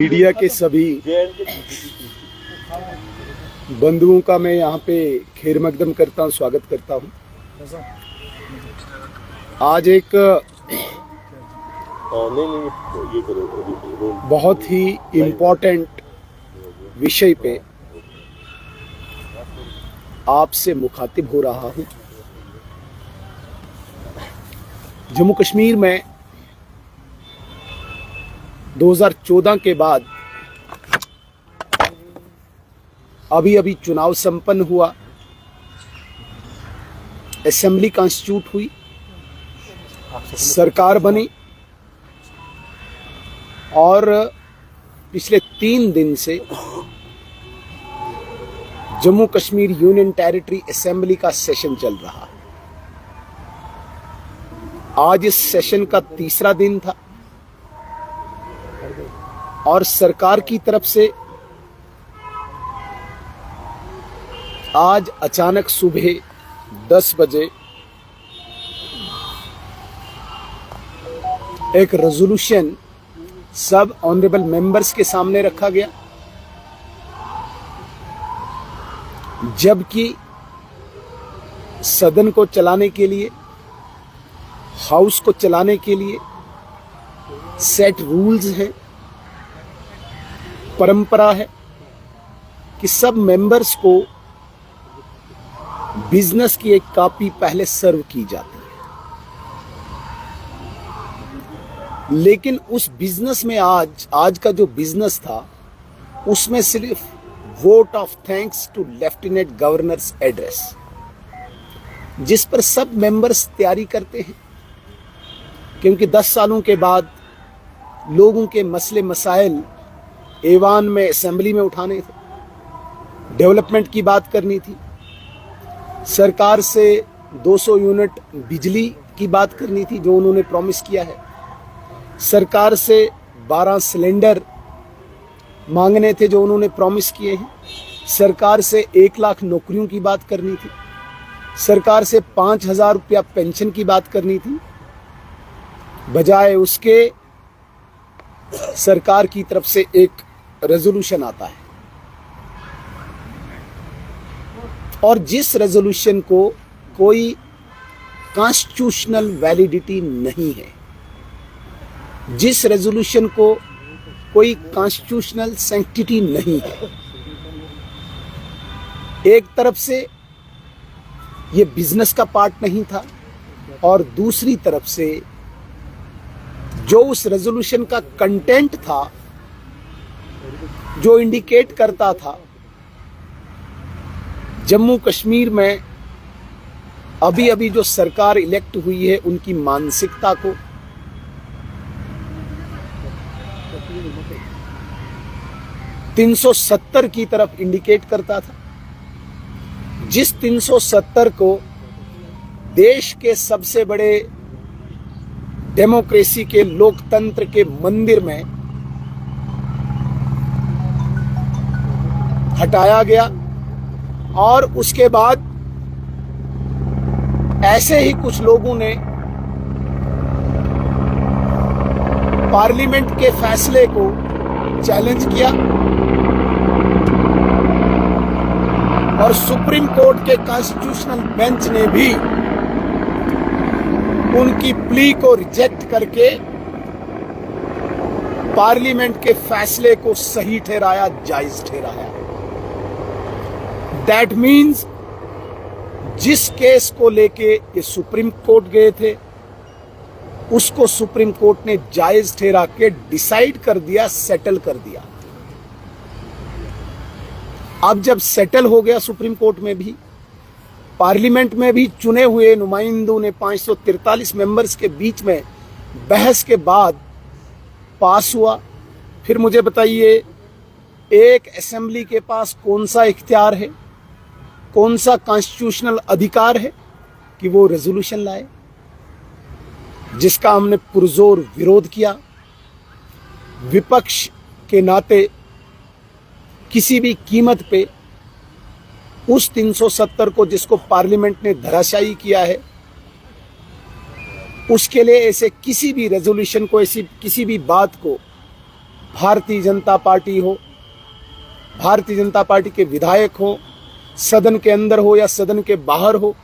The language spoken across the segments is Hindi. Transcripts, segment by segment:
मीडिया के सभी बंधुओं का मैं यहाँ पे खैर मकदम करता हूँ, स्वागत करता हूँ। आज एक बहुत ही इम्पोर्टेंट विषय पे आपसे मुखातिब हो रहा हूँ। जम्मू कश्मीर में 2014 के बाद अभी चुनाव संपन्न हुआ, असेंबली कॉन्स्टिट्यूट हुई, सरकार बनी और पिछले 3 दिन से Jammu Kashmir union territory assembly का सेशन चल रहा है। आज इस सेशन का तीसरा दिन था और सरकार की तरफ से आज अचानक सुबह 10 बजे एक रेजोल्यूशन सब ऑनरेबल मेंबर्स के सामने रखा गया, जबकि सदन को चलाने के लिए, हाउस को चलाने के लिए सेट रूल्स हैं, परंपरा है कि सब मेंबर्स को बिजनेस की एक कॉपी पहले सर्व की जाती है। लेकिन उस बिजनेस में आज का जो बिजनेस था उसमें सिर्फ vote of thanks to lieutenant governor's address, जिस पर सब मेंबर्स तैयारी करते हैं, क्योंकि 10 सालों के बाद लोगों के मसले मसाइल ऐवान में, असेंबली में उठाने थे, डेवलपमेंट की बात करनी थी, सरकार से 200 यूनिट बिजली की बात करनी थी जो उन्होंने प्रॉमिस किया है, सरकार से 12 सिलेंडर मांगने थे जो उन्होंने प्रॉमिस किए हैं, सरकार से 1 लाख नौकरियों की बात करनी थी, सरकार से 5,000 रुपया पेंशन की बात करनी थी। बजाय उसके सरकार की तरफ से एक रेजोल्यूशन आता है और जिस रेजोल्यूशन को कोई कॉन्स्टिट्यूशनल वैलिडिटी नहीं है, जिस रेजोल्यूशन को कोई कॉन्स्टिट्यूशनल सैंक्टिटी नहीं है, एक तरफ से ये बिजनेस का पार्ट नहीं था और दूसरी तरफ से जो उस रेजोल्यूशन का कंटेंट था, जो इंडिकेट करता था जम्मू कश्मीर में अभी जो सरकार इलेक्ट हुई है उनकी मानसिकता को, $370 की तरफ इंडिकेट करता था, जिस 370 को देश के सबसे बड़े डेमोक्रेसी के, लोकतंत्र के मंदिर में हटाया गया और उसके बाद ऐसे ही कुछ लोगों ने पार्लियामेंट के फैसले को चैलेंज किया और सुप्रीम कोर्ट के कॉन्स्टिट्यूशनल बेंच ने भी उनकी प्ली को रिजेक्ट करके पार्लियामेंट के फैसले को सही ठहराया, जायज ठहराया। दैट मीन्स जिस केस को लेके ये सुप्रीम कोर्ट गए थे उसको सुप्रीम कोर्ट ने जायज ठहरा के डिसाइड कर दिया, सेटल कर दिया। अब जब सेटल हो गया सुप्रीम कोर्ट में भी, पार्लियामेंट में भी चुने हुए नुमाइंदों ने 543 मेंबर्स के बीच में बहस के बाद पास हुआ, फिर मुझे बताइए एक असेंबली के पास कौन सा इख्तियार है, कौन सा कॉन्स्टिट्यूशनल अधिकार है कि वो रेजोल्यूशन लाए, जिसका हमने पुरजोर विरोध किया। विपक्ष के नाते किसी भी कीमत पे उस 370 को, जिसको पार्लियामेंट ने धराशायी किया है, उसके लिए ऐसे किसी भी रेजोल्यूशन को, ऐसी किसी भी बात को भारतीय जनता पार्टी हो, भारतीय जनता पार्टी के विधायक हो, सदन के अंदर हो या सदन के बाहर हो,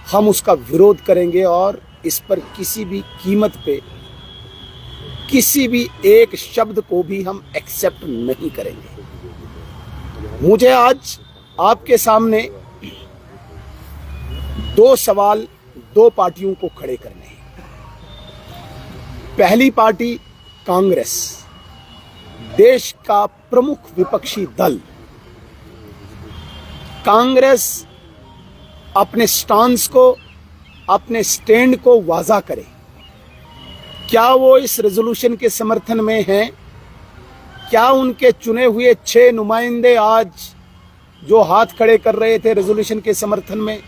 हम उसका विरोध करेंगे और इस पर किसी भी कीमत पे किसी भी एक शब्द को भी हम एक्सेप्ट नहीं करेंगे। मुझे आज आपके सामने दो सवाल दो पार्टियों को खड़े करने हैं। पहली पार्टी कांग्रेस, देश का प्रमुख विपक्षी दल। कांग्रेस अपने स्टांस को, अपने स्टैंड को वाज़ा करे। क्या वो इस रेजोल्यूशन के समर्थन में हैं? क्या उनके चुने हुए 6 नुमाइंदे आज जो हाथ खड़े कर रहे थे रेजोल्यूशन के समर्थन में,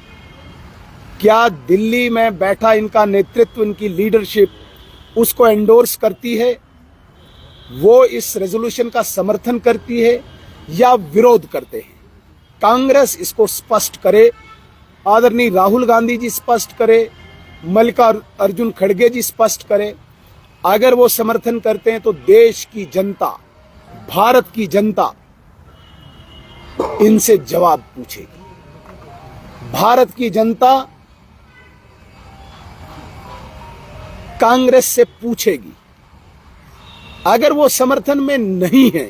क्या दिल्ली में बैठा इनका नेतृत्व, इनकी लीडरशिप उसको एंडोर्स करती है? वो इस रेजोल्यूशन का समर्थन करती है या विरोध करते हैं? कांग्रेस इसको स्पष्ट करे, आदरणीय राहुल गांधी जी स्पष्ट करे, मल्लिकार्जुन खड़गे जी स्पष्ट करे। अगर वो समर्थन करते हैं तो देश की जनता, भारत की जनता इनसे जवाब पूछेगी। भारत की जनता कांग्रेस से पूछेगी। अगर वो समर्थन में नहीं है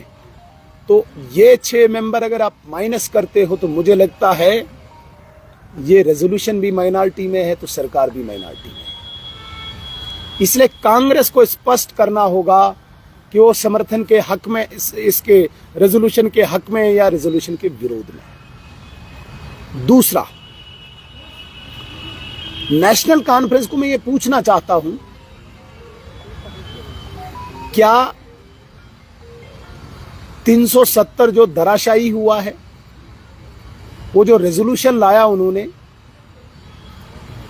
तो ये 6 मेंबर अगर आप माइनस करते हो तो मुझे लगता है ये रेजोल्यूशन भी माइनॉरिटी में है तो सरकार भी माइनॉरिटी में है। इसलिए कांग्रेस को स्पष्ट करना होगा कि वो समर्थन के हक में, इसके रेजोल्यूशन के हक में या रेजोल्यूशन के विरोध में। दूसरा, नेशनल कॉन्फ्रेंस को मैं ये पूछना चाहता हूं, क्या 370 जो धराशायी हुआ है, वो जो रेजोल्यूशन लाया उन्होंने,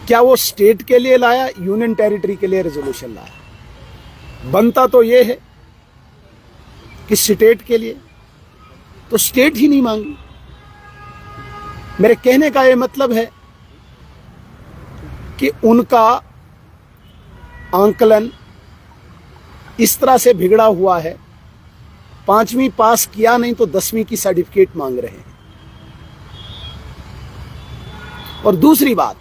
क्या वो स्टेट के लिए लाया, यूनियन टेरिटरी के लिए रेजोल्यूशन लाया? बनता तो ये है कि स्टेट के लिए, तो स्टेट ही नहीं मांगी। मेरे कहने का ये मतलब है कि उनका आंकलन इस तरह से बिगड़ा हुआ है, 5वीं पास किया नहीं तो 10वीं की सर्टिफिकेट मांग रहे हैं। और दूसरी बात,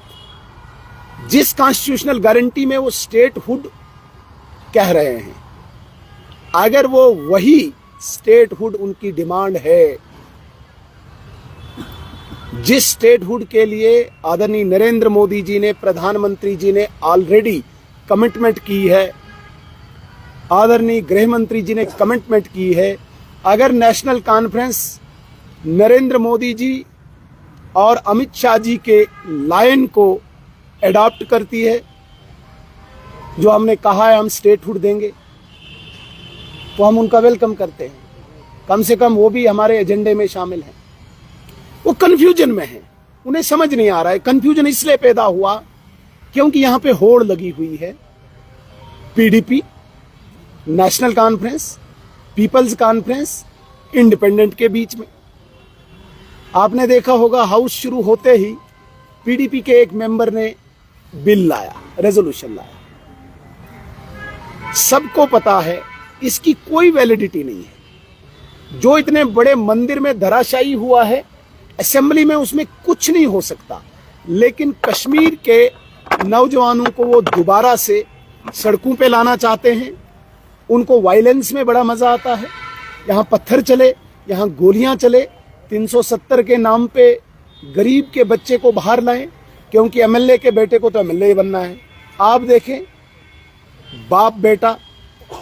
जिस कॉन्स्टिट्यूशनल गारंटी में वो स्टेटहुड कह रहे हैं, अगर वो वही स्टेटहुड उनकी डिमांड है, जिस स्टेटहुड के लिए आदरणीय नरेंद्र मोदी जी ने, प्रधानमंत्री जी ने ऑलरेडी कमिटमेंट की है, आदरणीय गृह मंत्री जी ने कमिटमेंट की है, अगर नेशनल कॉन्फ्रेंस नरेंद्र मोदी जी और अमित शाह जी के लाइन को एडॉप्ट करती है, जो हमने कहा है हम स्टेटहुड देंगे, तो हम उनका वेलकम करते हैं। कम से कम वो भी हमारे एजेंडे में शामिल हैं। वो कंफ्यूजन में हैं, उन्हें समझ नहीं आ रहा है। कंफ्यूजन इसलिए पैदा हुआ क्योंकि यहां पे होड़ लगी हुई है PDP, National Conference, People's Conference, independent के बीच में। आपने देखा होगा हाउस शुरू होते ही पीडीपी के एक मेंबर ने बिल लाया, रेजोल्यूशन लाया। सबको पता है इसकी कोई वैलिडिटी नहीं है। जो इतने बड़े मंदिर में धराशायी हुआ है, असेंबली में उसमें कुछ नहीं हो सकता, लेकिन कश्मीर के नौजवानों को वो दोबारा से सड़कों पे लाना चाहते हैं। उनको वायलेंस में बड़ा मजा आता है। यहाँ पत्थर चले, यहाँ गोलियां चले, 370 के नाम पे गरीब के बच्चे को बाहर लाएं, क्योंकि एमएलए के बेटे को तो एमएलए बनना है। आप देखें, बाप बेटा,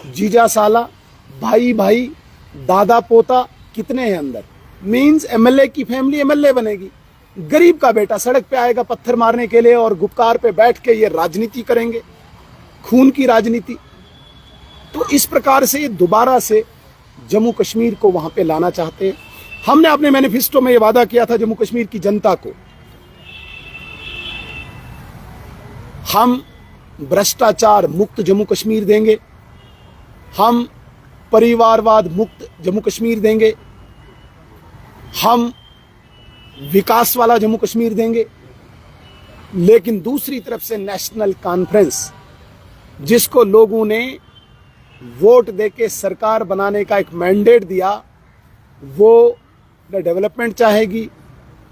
जीजा साला, भाई भाई, दादा पोता कितने हैं अंदर। मींस एमएलए की फैमिली एमएलए बनेगी, गरीब का बेटा सड़क पे आएगा पत्थर मारने के लिए और गुपकार पे बैठ के ये राजनीति करेंगे, खून की राजनीति। तो इस प्रकार से ये दोबारा से जम्मू कश्मीर को वहां पे लाना चाहते हैं। हमने अपने मैनिफेस्टो में ये वादा किया था जम्मू कश्मीर की जनता को, हम भ्रष्टाचार मुक्त जम्मू कश्मीर देंगे, हम परिवारवाद मुक्त जम्मू कश्मीर देंगे, हम विकास वाला जम्मू कश्मीर देंगे। लेकिन दूसरी तरफ से नेशनल कॉन्फ्रेंस, जिसको लोगों ने वोट देके सरकार बनाने का एक मैंडेट दिया, वो न डेवलपमेंट चाहेगी,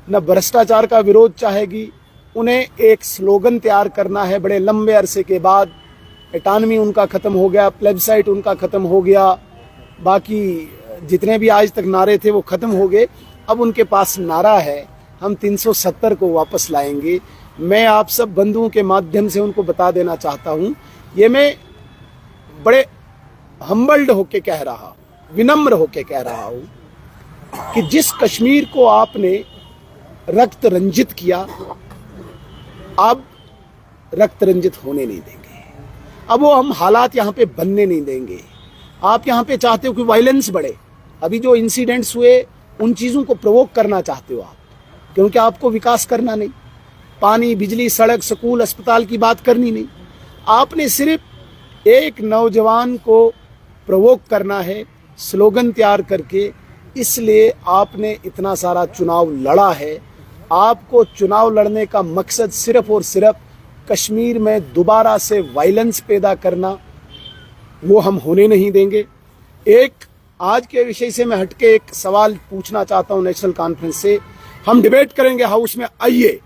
न भ्रष्टाचार का विरोध चाहेगी। उन्हें एक स्लोगन तैयार करना है। बड़े लंबे अरसे के बाद एटानमी उनका ख़त्म हो गया, प्लेबसाइट उनका ख़त्म हो गया, बाकी जितने भी आज तक नारे थे वो ख़त्म हो गए। अब उनके पास नारा है, हम 370 को वापस लाएंगे। मैं आप सब बंधुओं के माध्यम से उनको बता देना चाहता हूँ, ये मैं बड़े हम्बल्ड होके कह रहा हूँ, विनम्र होके कह रहा हूँ कि जिस कश्मीर को आपने रक्त रंजित किया, अब रक्त रंजित होने नहीं देंगे। अब वो हम हालात यहाँ पे बनने नहीं देंगे। आप यहाँ पे चाहते हो कि वायलेंस बढ़े, अभी जो इंसिडेंट्स हुए उन चीज़ों को प्रोवोक करना चाहते हो आप, क्योंकि आपको विकास करना नहीं, पानी, बिजली, सड़क, स्कूल, अस्पताल की बात करनी नहीं। आपने सिर्फ एक नौजवान को प्रोवोक करना है स्लोगन तैयार करके, इसलिए आपने इतना सारा चुनाव लड़ा है। आपको चुनाव लड़ने का मकसद सिर्फ और सिर्फ कश्मीर में दोबारा से वायलेंस पैदा करना, वो हम होने नहीं देंगे। एक आज के विषय से मैं हटके एक सवाल पूछना चाहता हूं नेशनल कॉन्फ्रेंस से। हम डिबेट करेंगे हाउस में, आइए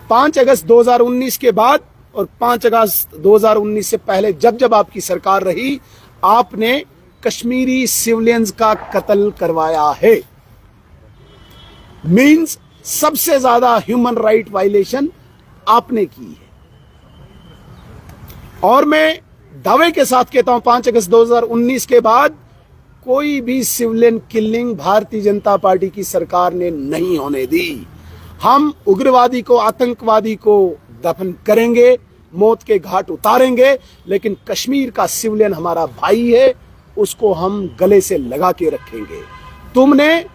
5 अगस्त 2019 के बाद और 5 अगस्त 2019 से पहले जब जब आपकी सरकार रही, आपने कश्मीरी सिविलियंस का कत्ल करवाया है। मींस सबसे ज्यादा ह्यूमन राइट वायलेशन आपने की है। और मैं दावे के साथ कहता हूं 5 अगस्त 2019 के बाद कोई भी civilian killing Bharatiya Janata party की सरकार ने नहीं होने दी। हम उग्रवादी को, आतंकवादी को दफन करेंगे, मौत के घाट उतारेंगे, लेकिन कश्मीर का सिविलियन हमारा भाई है, उसको हम गले से लगा के रखेंगे। तुमने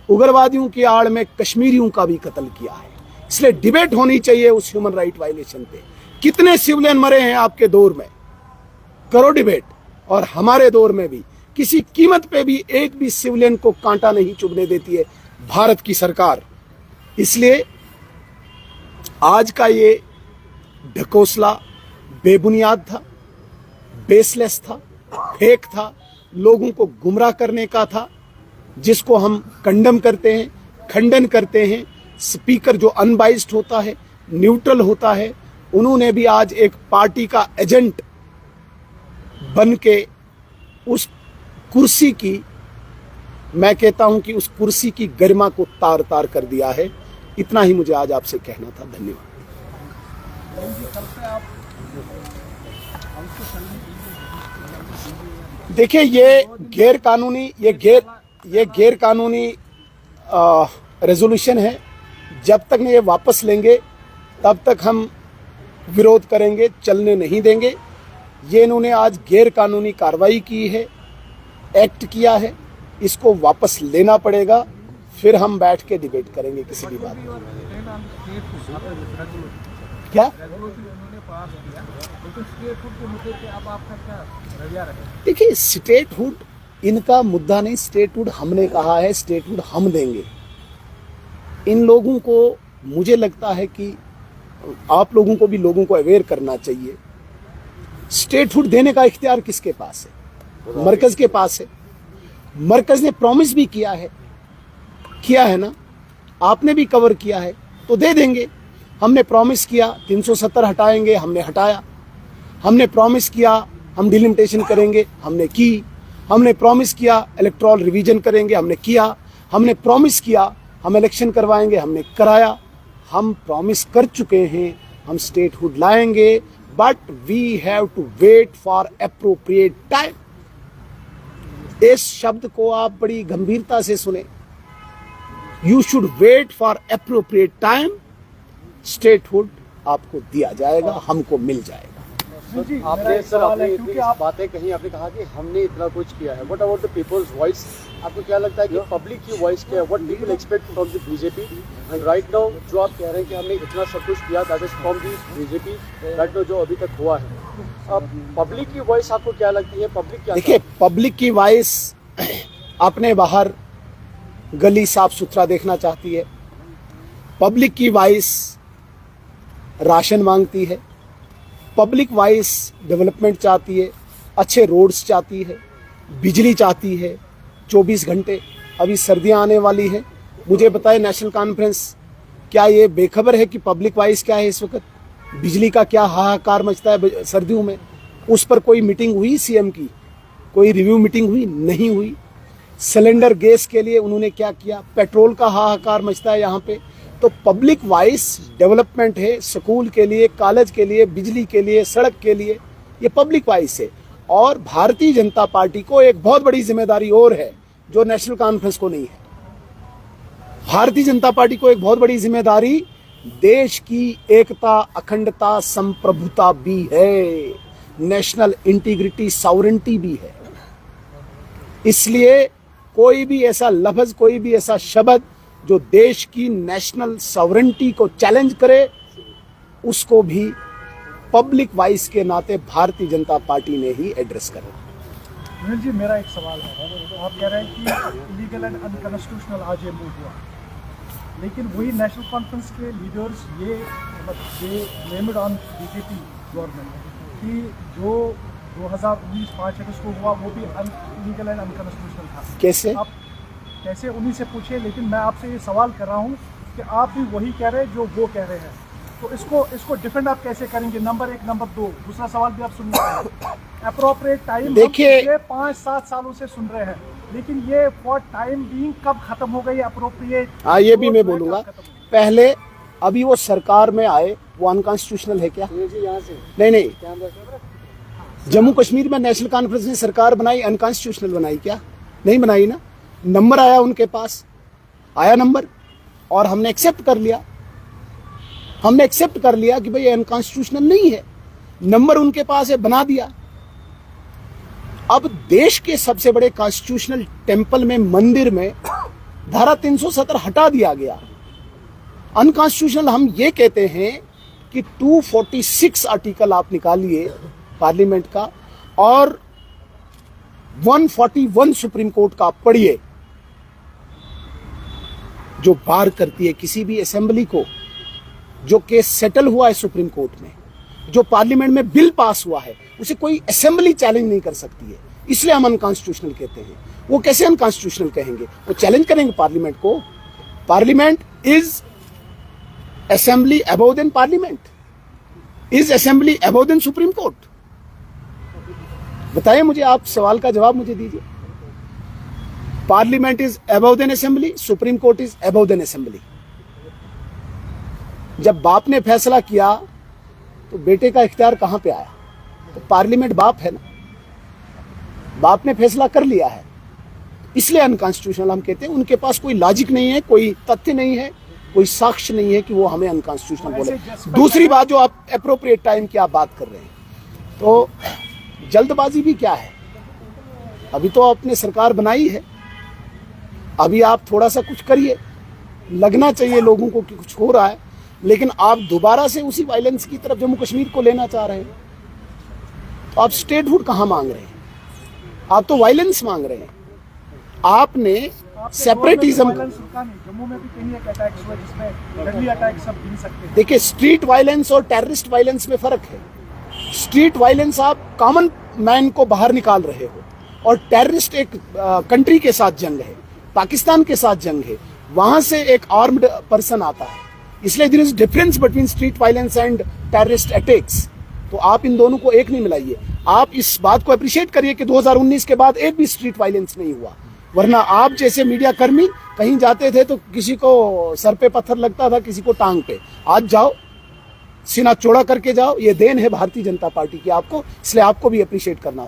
उग्रवादियों की आड़ में कश्मीरियों का भी कत्ल किया है, इसलिए डिबेट होनी चाहिए उस ह्यूमन राइट वायलेशन पे। कितने सिविलियन मरे हैं आपके दौर में, करो डिबेट। और हमारे दौर में भी किसी कीमत पे भी एक भी सिविलियन को कांटा नहीं चुभने देती है भारत की सरकार। इसलिए आज का ये ढकोसला बेबुनियाद था, बेसलेस था, फेक था, लोगों को गुमराह करने का था, जिसको हम कंडम करते हैं, खंडन करते हैं। स्पीकर जो अनबाइस्ड होता है, न्यूट्रल होता है, उन्होंने भी आज एक पार्टी का एजेंट बन के उस कुर्सी की, मैं कहता हूं कि उस कुर्सी की गरिमा को तार तार कर दिया है। इतना ही मुझे आज आपसे कहना था। धन्यवाद। देखिए, ये गैर कानूनी रेजोल्यूशन है। जब तक ये वापस लेंगे तब तक हम विरोध करेंगे, चलने नहीं देंगे। ये इन्होंने आज गैर कानूनी कार्रवाई की है, एक्ट किया है, इसको वापस लेना पड़ेगा, फिर हम बैठ के डिबेट करेंगे किसी भी बात पर। क्या देखिए, स्टेटहुड इनका मुद्दा नहीं, स्टेटहुड हमने कहा है, स्टेटहुड हम देंगे। इन लोगों को, मुझे लगता है कि आप लोगों को भी लोगों को अवेयर करना चाहिए। स्टेटहुड देने का इख्तियार किसके पास है? मरकज के पास है। मरकज ने प्रॉमिस भी किया है ना, आपने भी कवर किया है, तो दे देंगे। हमने प्रॉमिस किया 370 हटाएंगे, हमने हटाया। हमने प्रॉमिस किया हम डिलिमिटेशन करेंगे, हमने की। हमने प्रॉमिस किया इलेक्टोरल रिवीजन करेंगे, हमने किया। हमने प्रॉमिस किया हम इलेक्शन करवाएंगे, हमने कराया। हम प्रॉमिस कर चुके हैं, हम स्टेटहुड लाएंगे, but we have to wait for appropriate time. इस शब्द को आप बड़ी गंभीरता से सुने। You should wait for appropriate time. Statehood आपको दिया जाएगा, हमको मिल जाएगा। आपने सर आपने इतनी बातें कही, आपने कहा कि हमने इतना कुछ किया है। What about the people's voice? आपको क्या लगता है कि पब्लिक की वॉइस क्या है? What people expect from the BJP? And right now जो आप कह रहे हैं कि हमने इतना सब कुछ किया, that is from the BJP, right now जो अभी तक हुआ है। अब पब्लिक की वॉइस आपको क्या लगती है? पब्लिक क्या, देखिए, पब्लिक की वॉइस अपने बाहर गली साफ सुथरा देखना चाहती है। पब्लिक की वॉइस राशन मांगती है। पब्लिक वॉइस डेवलपमेंट चाहती है। अच्छे रोड्स चाहती है, बिजली चाहती है 24 घंटे। अभी सर्दियां आने वाली हैं, मुझे बताए नेशनल कॉन्फ्रेंस क्या ये बेखबर है कि पब्लिक वाइज क्या है इस वक्त, बिजली का क्या हाहाकार मचता है सर्दियों में। उस पर कोई मीटिंग हुई सीएम की, कोई रिव्यू मीटिंग हुई? नहीं हुई। सिलेंडर गैस के लिए उन्होंने क्या किया? पेट्रोल का हाहाकार मचता है यहाँ पे। तो पब्लिक वाइज डेवलपमेंट है, स्कूल के लिए, कॉलेज के लिए, बिजली के लिए, सड़क के लिए, ये पब्लिक वाइज है। और भारतीय जनता पार्टी को एक बहुत बड़ी जिम्मेदारी और है जो नेशनल कॉन्फ्रेंस को नहीं है। भारतीय जनता पार्टी को एक बहुत बड़ी जिम्मेदारी देश की एकता, अखंडता, संप्रभुता भी है, नेशनल इंटीग्रिटी, सॉवरेंटी भी है। इसलिए कोई भी ऐसा लफ्ज, कोई भी ऐसा शब्द जो देश की नेशनल सॉवरेंटी को चैलेंज करे, उसको भी पब्लिक वाइस के नाते भारतीय जनता पार्टी ने ही एड्रेस करा। सुनील जी, मेरा एक सवाल है। तो आप कह रहे हैं कि इलीगल एंड अनकॉन्स्टिट्यूशनल आज ये मूव हुआ, लेकिन वही नेशनल कॉन्फ्रेंस के लीडर्स ये ब्लेम्ड ऑन बीजेपी गवर्नमेंट कि जो 2019 5 अगस्त को हुआ वो भी इलीगल एंड अनकॉन्स्टिट्यूशनल था। कैसे? आप कैसे उन्हीं से पूछे, लेकिन मैं आपसे ये सवाल कर रहा हूँ कि आप भी वही कह रहे हैं जो वो कह रहे हैं, तो इसको डिफेंड आप कैसे करेंगे? नंबर 1, नंबर 2, दूसरा सवाल भी आप सुन रहे हैं। अप्रोप्रिएट टाइम देखिए, 5-7 सालों से सुन रहे हैं, लेकिन ये फॉर टाइम बीइंग कब खत्म हो गई अप्रोप्रिएट? हाँ, ये भी मैं बोलूंगा। पहले अभी वो सरकार में आए, वो अनकॉन्स्टिट्यूशनल है क्या? नहीं। जम्मू कश्मीर में नेशनल कॉन्फ्रेंस ने सरकार बनाई, अनकॉन्स्टिट्यूशनल बनाई क्या? नहीं बनाई ना। नंबर आया उनके पास, आया नंबर, और हमने एक्सेप्ट कर लिया। हमने एक्सेप्ट कर लिया कि भाई ये अनकॉन्स्टिट्यूशनल नहीं है, नंबर उनके पास है, बना दिया। अब देश के सबसे बड़े कॉन्स्टिट्यूशनल टेंपल में, मंदिर में धारा 370 हटा दिया गया। अनकॉन्स्टिट्यूशनल हम ये कहते हैं कि 246 आर्टिकल आप निकालिए पार्लियामेंट का और 141 सुप्रीम कोर्ट का आप पढ़िए, जो बार करती है किसी भी असेंबली को, जो केस सेटल हुआ है सुप्रीम कोर्ट में, जो पार्लियामेंट में बिल पास हुआ है, उसे कोई असेंबली चैलेंज नहीं कर सकती है। इसलिए हम अनकॉन्स्टिट्यूशनल कहते हैं। वो कैसे अनकॉन्स्टिट्यूशनल कहेंगे? वो चैलेंज करेंगे पार्लियामेंट को। Parliament is assembly above than parliament, is assembly above than supreme court. बताइए मुझे, आप सवाल का जवाब मुझे दीजिए। Parliament is above than assembly, supreme court is above than assembly. जब बाप ने फैसला किया तो बेटे का इख्तियार कहां पे आया? तो पार्लियामेंट बाप है ना, बाप ने फैसला कर लिया है, इसलिए अनकॉन्स्टिट्यूशनल हम कहते हैं। उनके पास कोई लॉजिक नहीं है, कोई तथ्य नहीं है, कोई साक्ष्य नहीं है कि वो हमें अनकॉन्स्टिट्यूशनल बोले। दूसरी बात, जो आप एप्रोप्रिएट टाइम की आप बात कर रहे हैं, तो जल्दबाजी भी क्या है? अभी तो आपने सरकार बनाई है, अभी आप थोड़ा सा कुछ करिए, लगना चाहिए लोगों को कि कुछ हो रहा है, लेकिन आप दोबारा से उसी वायलेंस की तरफ जम्मू कश्मीर को लेना चाह रहे हैं। तो आप स्टेटहुड कहां मांग रहे हैं? आप तो वायलेंस मांग रहे हैं। आपने सेपरेटिज्म, जम्मू में भी कहीं एक अटैक्स हुआ जिसमें डेडली अटैक सब गिन सकते हैं। देखिए, स्ट्रीट वायलेंस और टेररिस्ट वायलेंस में फर्क है। स्ट्रीट वायलेंस आप कॉमन मैन को बाहर निकाल रहे हो, और टेररिस्ट एक कंट्री के साथ जंग है, पाकिस्तान के साथ जंग है, वहां से एक आर्म्ड पर्सन आता है। इसलिए there is difference between street violence and terrorist attacks. तो आप इन दोनों को एक नहीं मिलाइए। आप इस बात को अप्रिशिएट करिए कि 2019 के बाद एक भी स्ट्रीट वायलेंस नहीं हुआ, वरना आप जैसे मीडिया कर्मी कहीं जाते थे तो किसी को सर पे पत्थर लगता था, किसी को टांग पे। आज जाओ, सीना चौड़ा करके जाओ। ये देन है भारतीय जनता पार्टी की आपको, इसलिए आपको भी अप्रिशिएट करना होगा।